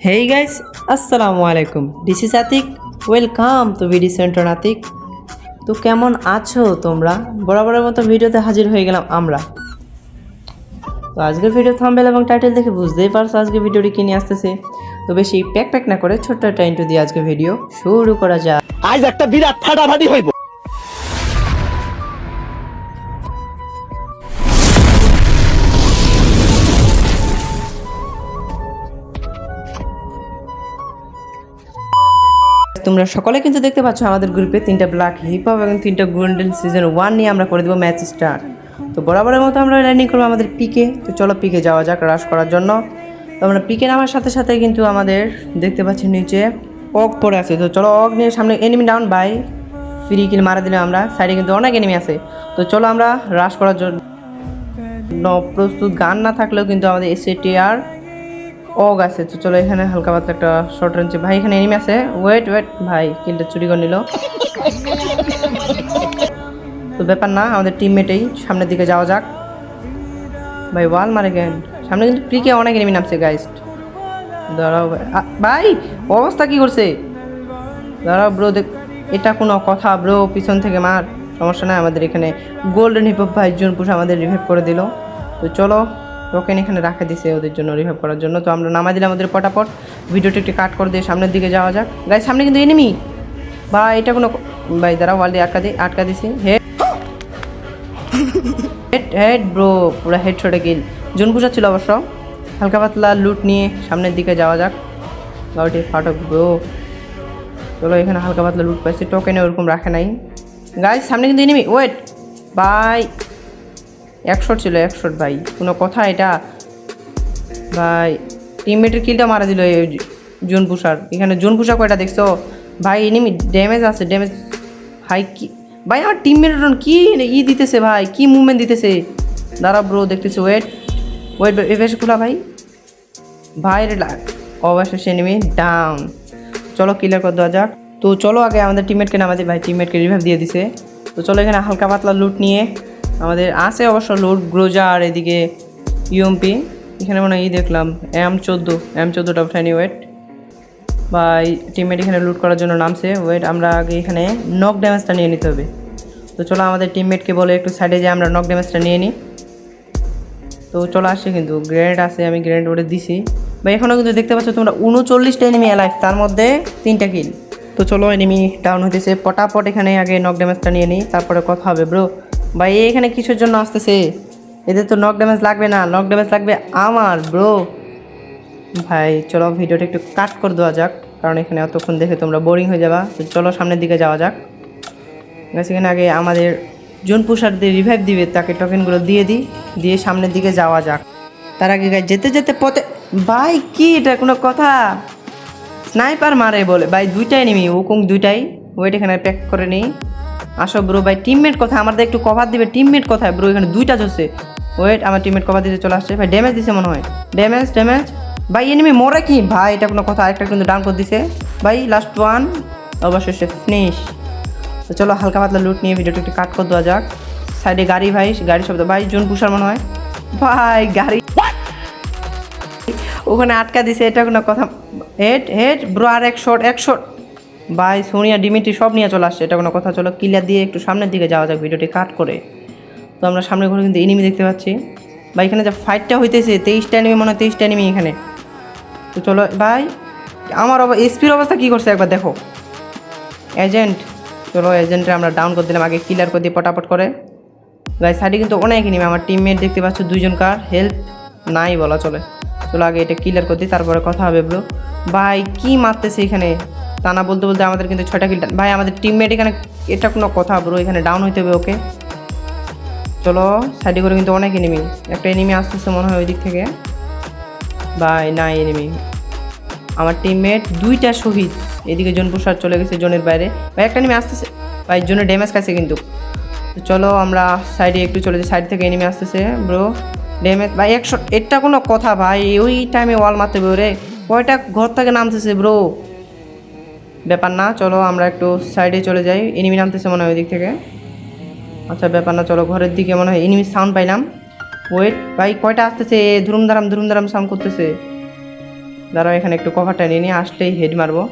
Hey guys, আসসালামু আলাইকুম। This is Atik. Welcome to video center Atik. তো কেমন আছো তোমরা? বরাবরের মতো ভিডিওতে হাজির হয়ে গেলাম আমরা। তো আজকের ভিডিও থাম্বনেল এবং টাইটেল দেখে বুঝতেই পারছো আজকে ভিডিওটি কি নিয়ে আসতেছে। তো বেশি প্যাক না করে ছোট্ট একটা ইন্ট্রো দিয়ে আজকে ভিডিও শুরু করা যাক। আজ একটা বিরাট ফাটাফাটি হইব। তোমরা সকলে কিন্তু দেখতে পাচ্ছ আমাদের গ্রুপে 3টা ব্ল্যাক হিপ হপ এবং 3টা গোল্ডেন সিজন 1 নিয়ে আমরা করে দেবো ম্যাচ স্টার্ট। তো বরাবরের মতো আমরা ল্যান্ডিং করবো আমাদের পিকে। তো চলো পিকে যাওয়া যাক রাশ করার জন্য। তো আমরা পিকে নামার সাথে সাথে কিন্তু আমাদের দেখতে পাচ্ছি নিচে অগ পড়ে আছে। তো চলো অগ নিয়ে সামনে এনিমি ডাউন বাই ফ্রি কিল মারা দিলাম আমরা। সাইডে কিন্তু অনেক এনিমি আছে। তো চলো আমরা রাশ করার জন্য প্রস্তুত। গান না থাকলেও কিন্তু আমাদের এসএটিআর অগ আছে। তো চলো এখানে হালকা পাতলা একটা শর্ট রেঞ্জ ভাই এখানে এনিমি আছে। ওয়েট ভাই কিলটা চুরি করে নিল। তো ব্যাপার না, আমাদের টিমমেটেই সামনের দিকে যাওয়া যাক। ভাই ওয়াল মারে গেন সামনে কিন্তু প্রিকে অনেক এনিমি নামছে গাইস। দাঁড়াও ভাই অবস্থা কি করছে? দাঁড়াও ব্রো, দেখ এটা কোনো কথা ব্রো? পিছন থেকে মার, সমস্যা নাই। আমাদের এখানে গোল্ডেন হিপ হপ ভাই জন পুশ আমাদের রিভাইভ করে দিল। তো চলো টোকেন এখানে রাখা দিছে ওদের জন্য রিভাইভ করার জন্য। তো আমরা নামাই দিলাম ওদের পটাপট। ভিডিওটা একটু কাট করে দিয়ে সামনের দিকে যাওয়া যাক। গাইস সামনে কিন্তু এনিমি বা এটা কোনো ভাই দ্বারা ওয়াল দিয়ে আটকা দিছি। হেড হেড ব্রো, পুরো হেডশটে কিল। জোন পুষা ছিল অবশ্য। হালকা পাতলা লুট নিয়ে সামনের দিকে যাওয়া যাক। গাড়িটি ফাটক ব্রো। চলো এখানে হালকা পাতলা লুট পাইছি। টোকেনে ওরকম রাখে নাই গাইস। সামনে কিন্তু এনিমি। ওয়েট ভাই, 100 ছিল 100 ভাই, কোনো কথা এটা? ভাই টিমমেটের কিলটা মারা দিল জোন পুষার। এখানে জোন পুষা কয়টা দেখছো ভাই? এনিমি ড্যামেজ আছে, ড্যামেজ ভাই। কি ভাই আমার টিমমেটের কি দিতেছে ভাই, কি মুভমেন্ট দিতেছে? দাঁড়া ব্রো দেখতেছি। ওয়েট এভাবে খোলা ভাই। ভাই রে অবশেষে এনিমি ডাউন। চলো ক্লিয়ার করে দেওয়া যাক। তো চলো আগে আমাদের টিমমেটকে নামাতে। ভাই টিমমেটকে রিভাইভ দিয়ে দিছে। তো চলো এখানে হালকা পাতলা লুট নিয়ে আমাদের আছে অবশ্য লুট গ্রোজার, এদিকে ইউএমপি। এখানে মনে হয় দেখলাম M14টা উঠায়নি। ওয়েট ভাই টিমমেট এখানে লুট করার জন্য নামছে। ওয়েট আমরা আগে এখানে নক ড্যামেজটা নিয়ে নিতে হবে। তো চলো আমাদের টিমমেটকে বলে একটু সাইডে যাই, আমরা নক ড্যামেজটা নিয়ে নিই। তো চলো আসছে কিন্তু গ্রেনেড আছে, আমি গ্রেনেড ওরে দিছি ভাই। এখনও কিন্তু দেখতে পাচ্ছ তোমরা 39টা এনিমি অ্যালাইভ, তার মধ্যে 3টা কিল। তো চলো এনিমি ডাউন হইতেছে পটাপট। এখানে আগে নক ড্যামেজটা নিয়ে নিই, তারপরে কথা হবে ব্রো। ভাই এখানে কিসের জন্য আসতেছে? এদের তো নক ড্যামেজ লাগবে না, নক ড্যামেজ লাগবে আমার ব্রো। ভাই চলো ভিডিওটা একটু কাট করে দেওয়া যাক, কারণ এখানে এতক্ষণ দেখে তোমরা বোরিং হয়ে যাবা। তো চলো সামনের দিকে যাওয়া যাক। এখানে আগে আমাদের জোন পুষার দিয়ে রিভাইভ দিবে, তাকে টোকেনগুলো দিয়ে সামনের দিকে যাওয়া যাক। তার আগে যেতে যেতে পথে ভাই কি এটা কোনো কথা? স্নাইপার মারে বলে ভাই, 2টা এনিমি ওকুং 2টাই। ওয়েট এখানে প্যাক করে নিই। আসো ব্রো ভাই, টিমমেট কোথায়? আমাদের একটু কভার দিবে। টিমমেট কোথায় ব্রো? এখানে 2টা চলছে। ওয়েট আমার টিমমেট কভার দিতে চলে আসছে ভাই। ড্যামেজ দিছে মনে হয়। ড্যামেজ ভাই এনিমি মরে কি ভাই? এটা কোনো কথা? আরেকটা কিন্তু ডাউন করে দিছে ভাই। লাস্ট ওয়ান অবশেষে ফিনিশ। তো চলো হালকা পাতলা লুট নিয়ে ভিডিওটা একটু কাট করে দেওয়া যাক। সাইডে গাড়ি ভাই, গাড়ি শব্দ ভাই। জোন পুষার মনে হয় ভাই। গাড়ি ওখানে আটকা দিছে, এটা কোনো কথা? হেড ব্রো, আর এক শট ভাই। সোনিয়া ডিমিটি সব নিয়ে চলে আসছে, এটা কোনো কথা? চলো ক্লিয়ার দিয়ে একটু সামনের দিকে যাওয়া যাক ভিডিওটি কাট করে। তো আমরা সামনের ঘরে কিন্তু এনিমি দেখতে পাচ্ছি ভাই। এখানে যে ফাইটটা হইতেছে 23টা এনিমি, মনে হয় 23টা এনিমি এখানে। তো চলো ভাই, আমার এসপির অবস্থা কী করছে একবার দেখো। এজেন্ট, চলো এজেন্টে আমরা ডাউন করে দিলাম আগে, ক্লিয়ার করে দিয়ে পটাপট করে। গাই সাইডে কিন্তু অনেক এনিমি। আমার টিমমেট দেখতে পাচ্ছ 2জনকার হেল্প নাই বলা চলে। চলো আগে এটা ক্লিয়ার করে দিই, তারপরে কথা হবে ব্রো। ভাই কি মারতেছে এখানে? তা না বলতে বলতে আমাদের কিন্তু 6টা কিল ভাই। আমাদের টিমমেট এখানে, এটা কোনো কথা ব্রো? এখানে ডাউন হইতে হবে ওকে। চলো সাইডে করে কিন্তু অনেক এনিমি। একটা এনিমি আসতেছে মনে হয় ওই দিক থেকে ভাই। নাই এনিমি। আমার টিমমেট 2টা শহীদ। এদিকে জোন পুষার চলে গেছে জোনের বাইরে ভাই। একটা এনিমি আসতেছে ভাই, জোনের ড্যামেজ খাচ্ছে কিন্তু। চলো আমরা সাইডে একটু চলে যাই, সাইড থেকে এনিমি আসতেছে ব্রো। ড্যামেজ ভাই 100, এটা কোনো কথা ভাই? ওই টাইমে ওয়াল মারতে হবে ওরে। কয়টা ঘর থেকে নামতেছে ব্রো? ব্যাপার না, চলো আমরা একটু সাইডে চলে যাই। এনিমি নামতেছে মনে হয় ওই দিক থেকে। আচ্ছা ব্যাপার না, চলো ঘরের দিকে মনে হয় এনিমি সাউন্ড পাইলাম। ওয়েট ভাই কয়টা আসতেছে? ধুরুম দারাম সাউন্ড করতেছে দাঁড়াও এখানে একটু কভারটা নিয়ে নিয়ে আসলেই হেড মারবো।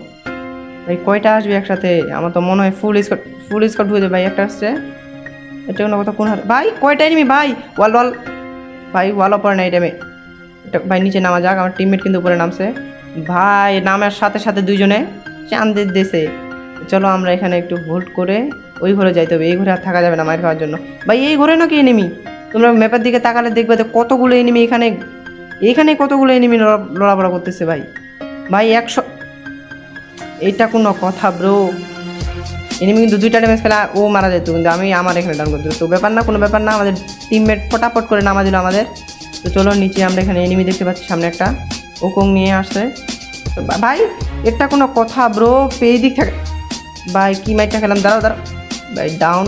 ভাই কয়টা আসবে একসাথে? আমার তো মনে হয় ফুল স্কট হয়ে যাবে। ভাই একটা আসছে, এটা কোনো কথা কোন ভাই কয়টা এনিমি ভাই? ওয়াল ওয়াল ভাই, ওয়ালও পড়ে না এই টাইমে। এটা ভাই নিচে নামা যাক, আমার টিমমেট কিন্তু উপরে নামছে। ভাই নামার সাথে সাথে দুইজনে চান্দের দেশে। চলো আমরা এখানে একটু হোল্ড করে ওই ঘরে যাইতে হবে, এই ঘরে আর থাকা যাবে না মায়ের খাওয়ার জন্য। ভাই এই ঘরে নাকি এনিমি? তোমরা ম্যাপের দিকে তাকালে দেখবে যে কতগুলো এনিমি এখানে কতগুলো এনিমি লড়াবড়া করতেছে ভাই। ভাই 100, এইটা কোনো কথা ব্রো? এনিমি কিন্তু 2টা ড্যামেজ খেলা ও মারা যেত, কিন্তু আমি আমার এখানে ডাউন করতে। তো ব্যাপার না, কোনো ব্যাপার না, আমাদের টিমমেট ফটাফট করে নামা দিল আমাদের। তো চলো নিচে আমরা এখানে এনিমি দেখতে পাচ্ছি, সামনে একটা ওকং নিয়ে আসছে। তো ভাই এটা কোনো কথা ব্রো? এই দিক থেকে ভাই কি মাইটটা খেলাম, দাঁড়াও ভাই ডাউন।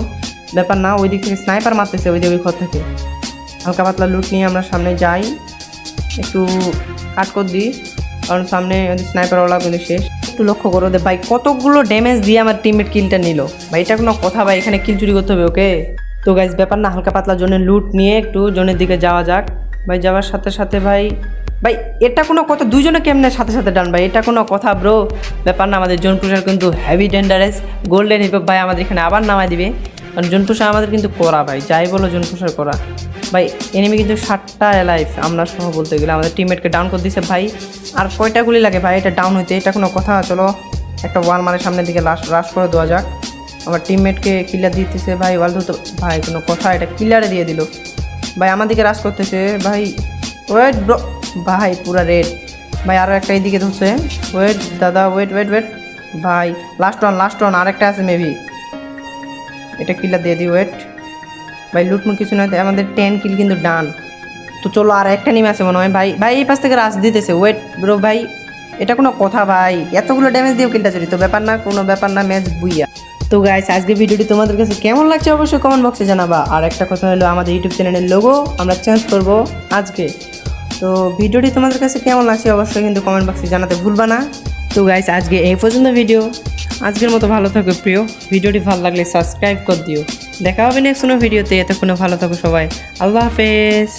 ব্যাপার না, ওই দিক থেকে স্নাইপার মারতেছে ওই ঘর থেকে। হালকা পাতলা লুট নিয়ে আমরা সামনে যাই, একটু কাট করে দিই, কারণ সামনে স্নাইপারওয়ালা কিন্তু শেষ। একটু লক্ষ্য করো দে ভাই কতগুলো ড্যামেজ দিয়ে আমার টিমমেট কিলটা নিল। ভাই এটা কোনো কথা ভাই? এখানে কিল চুরি করতে হবে ওকে। তো গাইজ ব্যাপার না, হালকা পাতলা জোনের লুট নিয়ে একটু জোনের দিকে যাওয়া যাক। ভাই যাওয়ার সাথে সাথে ভাই এটা কোনো কথা? দুজনে কেমনে সাথে সাথে ডান ভাই? এটা কোনো কথা ব্রো? ব্যাপার না, আমাদের জোন পুষার কিন্তু হেভি ডেঞ্জারাস গোল্ডেন হিপ ভাই আমাদের এখানে আবার নামায় দিবে, কারণ জোন পুষার আমাদের কিন্তু করা ভাই, যাই বলো জোন পুষার করা। ভাই এনিমি কিন্তু 7টা লাইফ আমরা সহ বলতে গেলে আমাদের টিমমেটকে ডাউন করে দিছে ভাই। আর কয়টা গুলি লাগে ভাই এটা ডাউন হইতে? এটা কোনো কথা? চলো একটা ওয়াল মারে সামনের দিকে রাশ করে দেওয়া যাক। আমার টিমমেটকে কিলার দিতেছে ভাই, ওয়াল তো ভাই কোনো কথা? এটা কিলারে দিয়ে দিল ভাই, আমার দিকে রাশ করতেছে ভাই। ওয়েট ব্রো ভাই, পুরা রেড ভাই। আরও একটা এইদিকে ধরছে, ওয়েট দাদা ওয়েট ভাই। লাস্ট ওয়ান আরেকটা আছে মেবি, এটা কিলার দিয়ে দিই। ওয়েট ভাই, লুটমুট কিছু নয়, আমাদের 10 কিল কিন্তু ডান। তো চলো আর একটা নিমে আছে মনে হয় ভাই। এই পাশ থেকে রাশ দিতেছে। ওয়েট ব্রো ভাই, এটা কোনো কথা ভাই? এতগুলো ড্যামেজ দিয়েও কিলটা চুরি? তো ব্যাপার না, কোনো ব্যাপার না, ম্যাচ বুইয়া। তো গাইস আজকে ভিডিওটি তোমাদের কাছে কেমন লাগছে অবশ্যই কমেন্ট বক্সে জানাবা। আর একটা কথা হলো, আমাদের ইউটিউব চ্যানেলের লোগো আমরা চেঞ্জ করব আজকে। তো ভিডিওটি তোমাদের কাছে কেমন লাগছে অবশ্যই কিন্তু কমেন্ট বক্সে জানাতে ভুলবা না। তো গাইস আজকে এই পর্যন্ত ভিডিও, আজকের মতো ভালো থাকো প্রিয়। ভিডিওটি ভালো লাগলে সাবস্ক্রাইব করে দিও। দেখা হবে নেক্সট কোনো ভিডিওতে। এতক্ষণে ভালো থাকো সবাই, আল্লাহ হাফেজ।